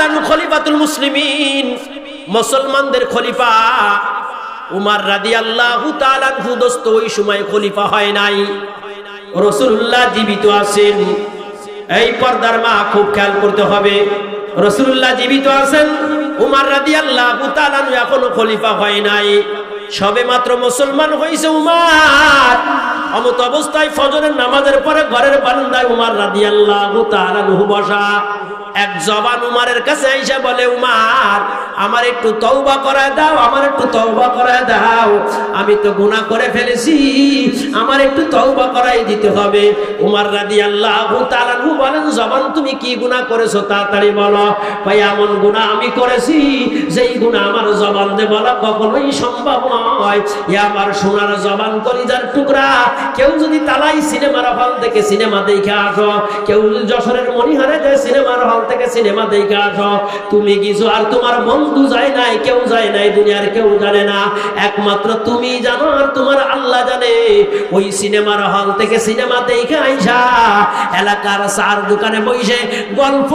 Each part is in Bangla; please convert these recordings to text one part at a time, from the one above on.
তাআলা আনহু খলিফাতুল মুসলিমিন, মুসলমানদের খলিফা উমর রাদিয়াল্লাহু তাআলা আনহু দোস্ত ওই সময় খলিফা হয় নাই, রাসূলুল্লাহ জীবিত আছেন। এই পর্দার মা খুব খেয়াল করতে হবে, রাসূলুল্লাহ জীবিত আছেন, উমর রাদিয়াল্লাহু তাআলা আনহু এখনো খলিফা হয় নাই, সবে মাত্র মুসলমান হইছে উমর। অমত অবস্থায় ফজরের নামাজের পরে ঘরের বারান্দায় উমর রাদিয়াল্লাহু তাআলা আনহু বসা। এক জওয়ান উমরের কাছে আইসা বলে, উমর আমার একটু তওবা করায় দাও, আমার একটু তওবা করায় দাও, আমি তো গুনাহ করে ফেলেছি, আমার একটু তওবা করাই দিতে হবে। উমর রাদিয়াল্লাহু তাআলা আনহু বলেন, জওয়ান তুমি কি গুনাহ করেছো তাড়াতাড়ি বলো। ভাই এমন গুনাহ আমি করেছি যেই গুনাহ আমার জবান দিয়ে বলা কখনোই সম্ভব নয়। এ আমার সোনার জবান কলিজার টুকরা, কেউ যদি তালাই সিনেমার হল থেকে সিনেমা দেখে আসো, কেউ যশোরের মনিহারে যে সিনেমার হল থেকে সিনেমা দেখে আসো, তুমি কিছু আর তোমার বন্ধু যায় নাই, কেউ যায় নাই, দুনিয়ার কেউ জানে না, একমাত্র তুমি জানো আর তোমার আল্লাহ জানে। ওই সিনেমার হল থেকে সিনেমা দেখে আইসা এলাকার চার দোকানে বসে গল্প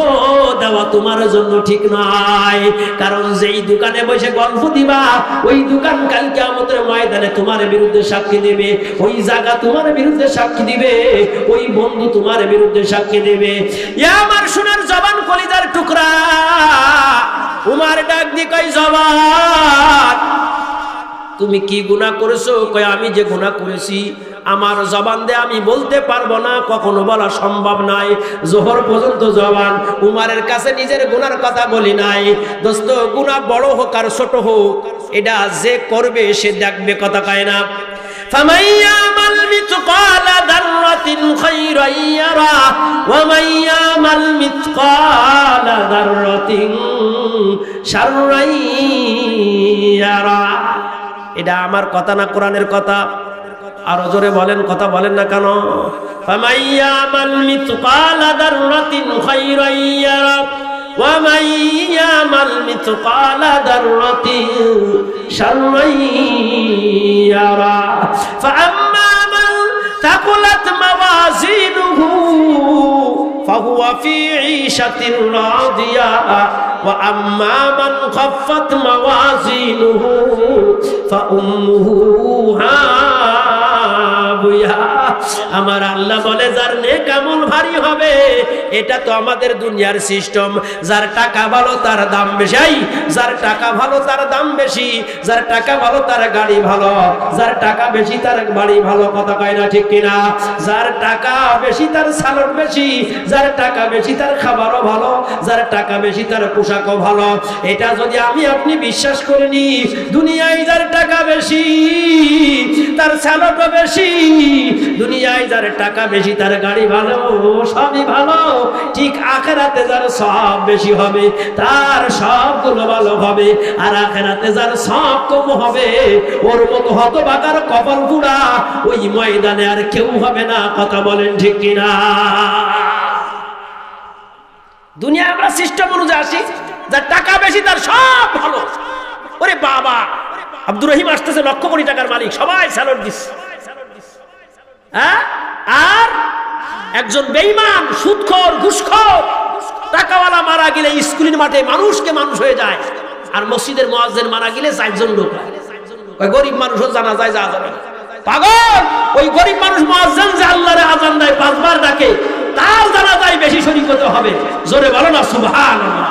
দেওয়া তোমার জন্য ঠিক নয়, কারণ যেই দোকানে বসে গল্প দিবা ওই দোকান কাল কিয়ামতের ময়দানে তোমার বিরুদ্ধে সাক্ষী দেবে, ওই জায়গা তোমার বিরুদ্ধে সাক্ষী দিবে, ওই বন্ধু তোমার বিরুদ্ধে সাক্ষী দেবে। ইয়া আমার সোনার জবান কলিজার টুকরা, উমর ডাক দিয়ে কই, জবান তুমি কি গুনাহ করেছো? কয় আমি যে গুনাহ করেছি আমার জবান দিয়ে আমি বলতে পারবো না, কখনো বলা সম্ভব নয়। জোহর পর্যন্ত জবান উমরের কাছে নিজের গুনার কথা বলি নাই। দোস্ত গুনাহ বড় হোক আর ছোট হোক, এটা যে করবে সে দেখবে, কথা কয় না। فمن يعمل مثقال ذرة خيرا يره ومن يعمل مثقال ذرة شرا يره। এটা আমার কথা না, কোরআনের কথা। আরো জোরে বলেন, কথা বলেন না কেন? فمن يعمل مثقال ذرة خيرا يره ومن يعمل مثقال ذرة شرا يره فأما من ثقلت موازينه فهو في عيشة راضية وأما من خفت موازينه فأمه هاوية। আমার আল্লাহ বলে যার নেক আমল ভারী হবে, এটা তো আমাদের দুনিয়ার সিস্টেম। যার টাকা ভালো তার দাম বেশি, যার টাকা ভালো তার দাম বেশি, যার টাকা ভালো তার গাড়ি ভালো, যার টাকা বেশি তার বাড়ি ভালো, কথা কয় না ঠিক কিনা? যার টাকা বেশি তার সালট বেশি, যার টাকা বেশি তার খাবারও ভালো, যার টাকা বেশি তার পোশাকও ভালো। এটা যদি আমি আপনি বিশ্বাস করিনি, দুনিয়ায় যার টাকা বেশি তার সালটও বেশি, দুনিয়ায় যার টাকা বেশি তার গাড়ি ভালো, সবই ভালো, ঠিক আখিরাতে যার সব বেশি হবে তার সবগুলো ভালো হবে, আর আখিরাতে যার সব কম হবে ওর মতো হতভাগার কপাল পুরা ওই ময়দানে আর কেউ হবে না, কথা বলেন ঠিক কিনা? দুনিয়া আমরা সিস্টেম অনুযায়ী আসি, যার টাকা বেশি তার সব ভালো। ওরে বাবা, আব্দুর রহিম আসতেছে লক্ষ কোটি টাকার মালিক, সবাই স্যালুট দিচ্ছে। আর একজন বেঈমান, সুদখোর, ঘুষখোর, টাকাওয়ালা মারা গেলে স্কুলের মাঠে মানুষকে মানুষ হয়ে যায়, আর মসজিদের মুয়াজ্জিন মারা গেলে 4 জন লোক হয়। ওই গরিব মানুষও জানাজায় যা যাবে না। পাগল, ওই গরিব মানুষ মুয়াজ্জিন যে আল্লাহর আযান দেয় 5 বার ডাকে, তার জানাজায় বেশি শরীক হতে হবে। জোরে বলো না সুবহানাল্লাহ।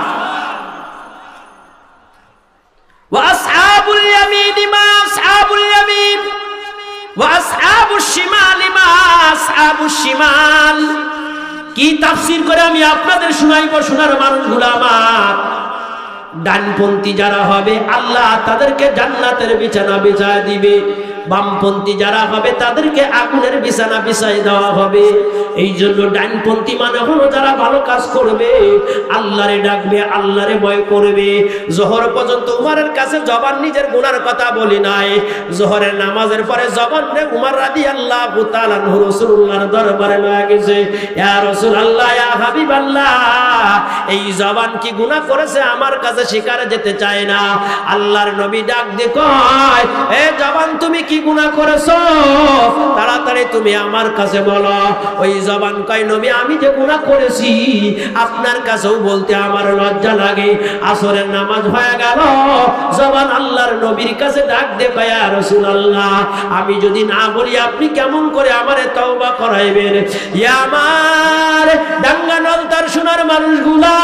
ওয়া আসহাবুল ইয়ামিন মা আসহাবুল ইয়ামিন ওয়া আসহাবুশ শিমাল মা আসহাবুশ শিমাল। কি তাফসীর করে আমি আপনাদের শোনাইবো, শোনার মানুষগুলো আমার। ডানপন্থী যারা হবে আল্লাহ তাদেরকে জান্নাতের বিছানা বিছায় দিবে, বামপন্থী যারা হবে তাদেরকে আগুনের বিছানা বিছাই দেওয়া হবে। এই জন্য ডানপন্থী মানে হলো যারা ভালো কাজ করবে, আল্লাহরে ডাকবে, আল্লাহরে ভয় করবে। জোহর পর্যন্ত উমরের কাছে জবান নিজের গুনার কথা বলি নাই, জোহরের নামাজের পরে জবান রে উমর রাদিয়াল্লাহু তাআলা রাসূলুল্লাহর দরবারে লয়ে গেছে। ইয়া রাসূলুল্লাহ, ইয়া হাবিবাল্লাহ, এই জবান কি গুনাহ করেছে আমার কাছে স্বীকার যেতে চায় না। আল্লাহর নবী ডাক দিয়ে কয়, এ জবান তুমি কি গুনাহ করেছো, তাড়াতাড়ি তুমি আমার কাছে বলো। ওই জবান কয়, নবী আমি যে গুনাহ করেছি আপনার কাছেও বলতে আমার লজ্জা লাগে। আসরের নামাজ হয়ে গেল, জবান আল্লাহর নবীর কাছে ডাক দিয়ে কয়, ইয়া রাসূলুল্লাহ আমি যদি না বলি আপনি কেমন করে আমারে তওবা করাইবেন? ইয়া আমার ডাঙ্গা নলতার সোনার মানুষগুলা,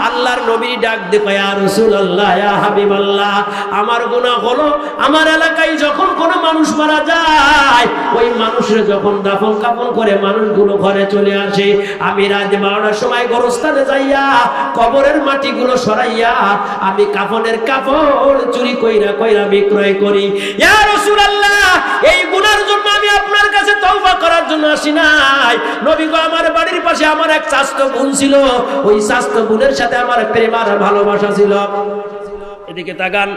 আল্লাহর নবী ডাক দিয়ে কয়, ইয়া রাসূলুল্লাহ ইয়া হাবিবাল্লাহ আমার গুনাহ হলো আমার এলাকায় যখন কোনো মানুষ মারা যায় ওই মানুষের যখন দাফন কাফন করে মানুষগুলো ঘরে চলে আসে, আমি রাত 12টার সময় গোরস্থানে যাইয়া কবরের মাটিগুলো সরাইয়া আমি কাফনের কাপড় চুরি কইরা কইরা বিক্রয় করি। ইয়া রাসূলুল্লাহ এই গুনার জন্য আমি আপনার কাছে তওবা করার জন্য আসি নাই। নবী গো আমার বাড়ির পাশে আমার এক চাচতো বোন ছিল, ওই চাচতো বোনের সাথে আমার প্রেম আর ভালোবাসা ছিল। এদিকে তাকান,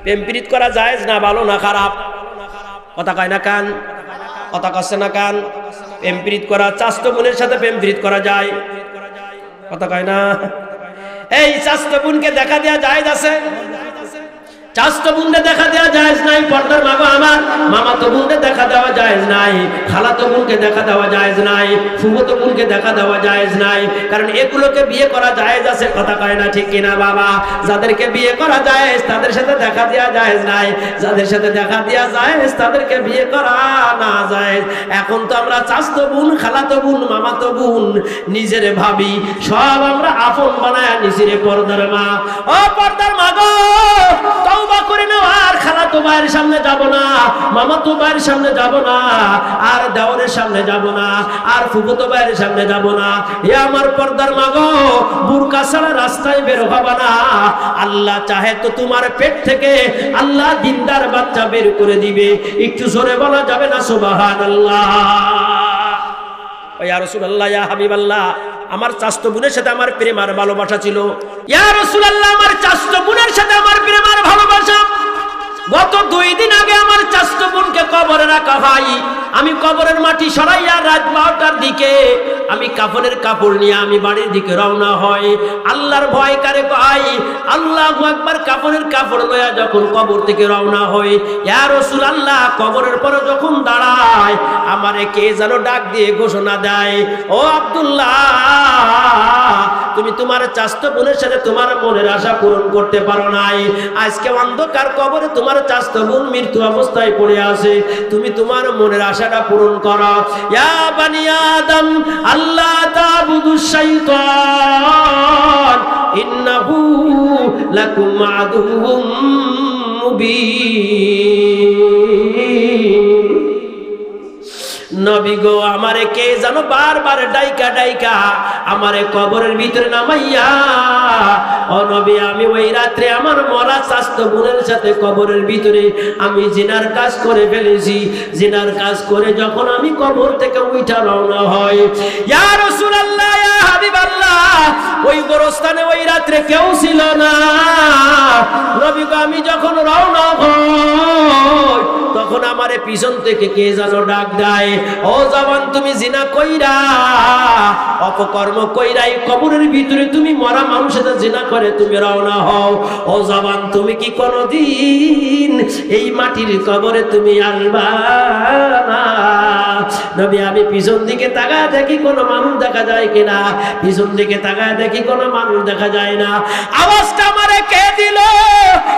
প্রেম প্রীত করা জায়েজ না, ভালো না খারাপ? কথা কয় না কান, কথা কচ্ছে না কান? প্রেম প্রীত করা, চাচতো বোনের সাথে প্রেম প্রীত করা যায়, কথা কয় না? এই চাচতো বোনকে দেখা দেয়া জায়েজ আছে? চাচতো বোনকে দেখা দেওয়া জায়েজ নাই। পর্দার মা গো আমার, মামাতো বোনকে দেখা দেওয়া জায়েজ নাই, খালাতো বোনকে দেখা দেওয়া জায়েজ নাই, ফুফাতো বোনকে দেখা দেওয়া জায়েজ নাই। কারণ এগুলোকে বিয়ে করা জায়েজ আছে, কথা কয় না ঠিক কিনা বাবা? যাদেরকে বিয়ে করা জায়েজ তাদের সাথে দেখা দেওয়া জায়েজ নাই, যাদের সাথে দেখা দেওয়া জায়েজ তাদেরকে বিয়ে করা না জায়েজ। এখন তো আমরা চাচতো বোন, খালাতো বোন, মামাতো বোন নিজের ভাবি সব আমরা আপন বানায় নিছি রে পর্দার মা। ও পর্দার মা গো, তওবা করে নাও, আর খালাতো ভাইয়ের সামনে যাব না, মামাতো ভাইয়ের সামনে যাব না, আর দেওরের সামনে যাব না, আর ফুফাতো ভাইয়ের সামনে যাব না। এ আমার পর্দার মা গো, বুরকা ছাড়া রাস্তায় বের হবে না। আল্লাহ চাহে তো তোমার পেট থেকে আল্লাহ দিনদার বাচ্চা বের করে দিবে। একটু জোরে বলা যাবে না সুবহানাল্লাহ? ইয়া রাসূলুল্লাহ ইয়া হাবিবাল্লাহ আমার চাচতো বোনের সাথে আমার প্রেম আর ভালোবাসা ছিল। ইয়া রাসূলুল্লাহ আমার চাচতো বোনের সাথে আমার প্রেম আর ভালোবাসা। গত 2 দিন আগে আমার চাচতো বোনকে কবরে রাখা ভাই, আমি কবরের মাটি সরাইয়া রাত 12টার দিকে আমি কাফনের কাপড় নিয়ে আমি বাড়ির দিকে রওনা হয়। আল্লাহর ভয় কারে ভাই, আল্লাহু আকবার। কাফনের কাপড় লয়া যখন কবর থেকে রওনা হয়, ইয়া রাসূলুল্লাহ কবরের পরে যখন দাঁড়ায় আমারে কে যেন ডাক দিয়ে ঘোষণা দেয়, ও আব্দুল্লাহ তুমি তোমার চাচতো বোনের সাথে তোমার মনের আশা পূরণ করতে পারো নাই। আজকে অন্ধকার কবরে তোমার চাচতো বোন মৃত্যু অবস্থায় পড়ে আছে, তুমি তোমার মনের আশাটা পূরণ করো। ইয়া বানি আদম আল্লাহ তাবুদুশ শাইতান ইন্নাহু লাকুম আদুউম মুবিন। নবী গো আমারে কে জানো বারবার ডাইকা ডাইকা আমারে কবরের ভিতরে নামাইয়া, ও নবী আমি ওই রাত্রে আমার মরা চাচতো বোনের সাথে কবরের ভিতরে আমি জিনার কাজ করে ফেলেছি। জিনার কাজ করে যখন আমি কবর থেকে উঠা রওনা হয়, ইয়া রাসূলুল্লাহ ইয়া হাবিবাল্লাহ ওই গোরস্থানে ওই রাত্রে কেউ ছিল না। নবী গো আমি যখন রওনা হই তখন আমারে পিছন থেকে কে যেন ডাক দেয়, ও জবান তুমি জিনা কইরা অপকর্ম কইরা এই কবরের ভিতরে তুমি মরা মানুষের জিনা করে তুমি রওনা হও। ও জবান তুমি কি কোনদিন এই মাটির কবরে তুমি আসবা না? নবী আমি পিছন দিকে তাকায় দেখি কোনো মানুষ দেখা যায় কিনা, পিছন দিকে তাকায় দেখি কোনো মানুষ দেখা যায় না। আওয়াজটা আমারে কে দিল,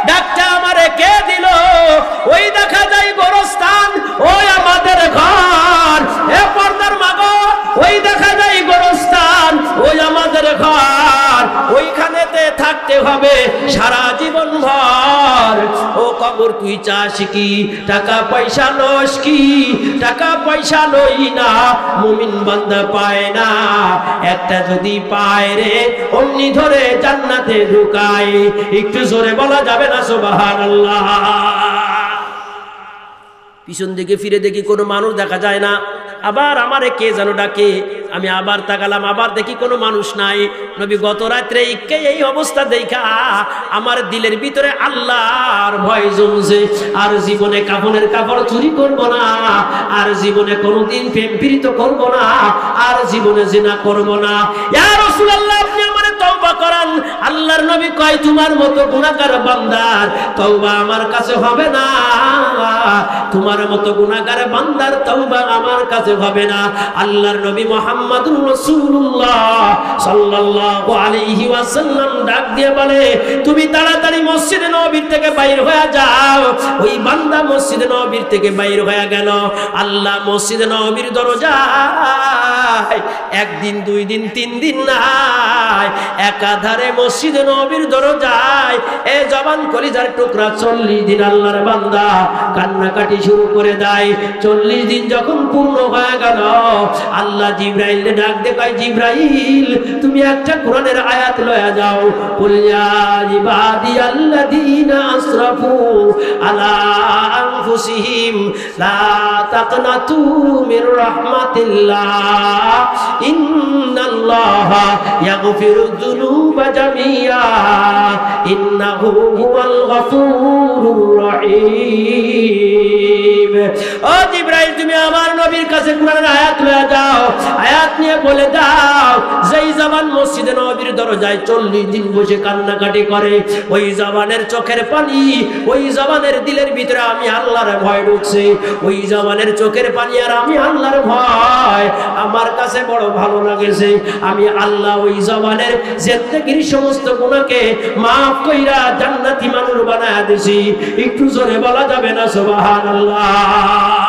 ডাকটা আমারে কে দিল? ওই দেখা যায় গোরস্থান, ওই আমাদের ঘর। এ পর্দার মা গো, ওই দেখা যায় গোরস্থান, ওই আমাদের ঘর। ওইখানেতে থাকতে হবে সারা জীবন ভর। ও কবর তুই চাস কি, টাকা পয়সা লস কি? টাকা পয়সা লই না, মুমিন বান্দা পায় না। একটা যদি পায় রে অমনি ধরে জান্নাতে ঢুকায়। একটু জোরে বলা যাবে না সুবহানাল্লাহ? পিছন দিকে ফিরে দেখি কোনো মানুষ দেখা যায় না। আবার আমারে কে যেন ডাকে, আমি আবার তাকালাম, আবার দেখি কোনো মানুষ নাই। নবী গত রাত্রে এই অবস্থা দেখা আমার দিলের ভিতরে আল্লাহর ভয় জমছে। আর জীবনে কাফনের কাপড় চুরি করব না, আর জীবনে কোনোদিন প্রেম প্রীত করব না, আর জীবনে জিনা করব না। ইয়া রাসূলুল্লাহ আপনি আমারে কয় তোমার মতো গুনাহগার বান্দার তওবা আমার কাছে হবে না, তোমার মতো গুনাহগার বান্দার তওবা আমার কাছে হবে না। আল্লাহর নবী মুহাম্মদুর রাসূলুল্লাহ সাল্লাল্লাহু আলাইহি ওয়াসাল্লাম ডাক দিয়ে বলে, তুমি তাড়াতাড়ি মসজিদে নববীর থেকে বাইর হয়ে যাও। ওই বান্দা মসজিদে নববীর থেকে বাইর হয়ে গেল। আল্লাহ মসজিদে নববীর দরজায় একদিন, দুই দিন, তিন দিন নাই, একাধারে মসজিদে নববীর দরজায় এ জবান কলিজার টুকরা 40 দিন আল্লাহর বান্দা কান্নাকাটি শুরু করে দেয়। 40 দিন যখন পূর্ণ হয়ে গেল, আল্লাহ জিবরাইলকে ডাক দিয়ে কয়, জিবরাইল তুমি একটা কোরআনের আয়াত লয়ে যাও। কুল ইয়া ইবাদিয়াল্লাযীনা আসরাফু আলা আনফুসিহিম লা তাকনাতু মির রাহমাতিল্লাহ ইন্নাল্লাহা ইয়াগফিরুয যুনুবা জামিআ ইন্নাহু হুয়াল গফুরুর রহিম। ও জিবরাইল তুমি আমার নবীর কাছে কোরআনের আয়াত লয়ে যাও, আয়াত নিয়ে বলে দাও, যেই জবান মসজিদে নববীর দরজায় 40 দিন বসে কান্নাকাটি করে, ওই জবানের চোখের পানি, ওই জবানের দিলের ভিতরে আমি আল্লাহর ভয় ঢুকছে, ওই জবানের চোখের পানি আর আমি আল্লাহর ভয় আমার কাছে বড় ভালো লাগেছে। আমি আল্লাহ ওই জবানের জিন্দেগীর সমস্ত গুনাহকে মাফ কইরা জান্নাতি মানুষ বানায়া দিছি। একটু জোরে বলা যাবে না সুবহানাল্লাহ?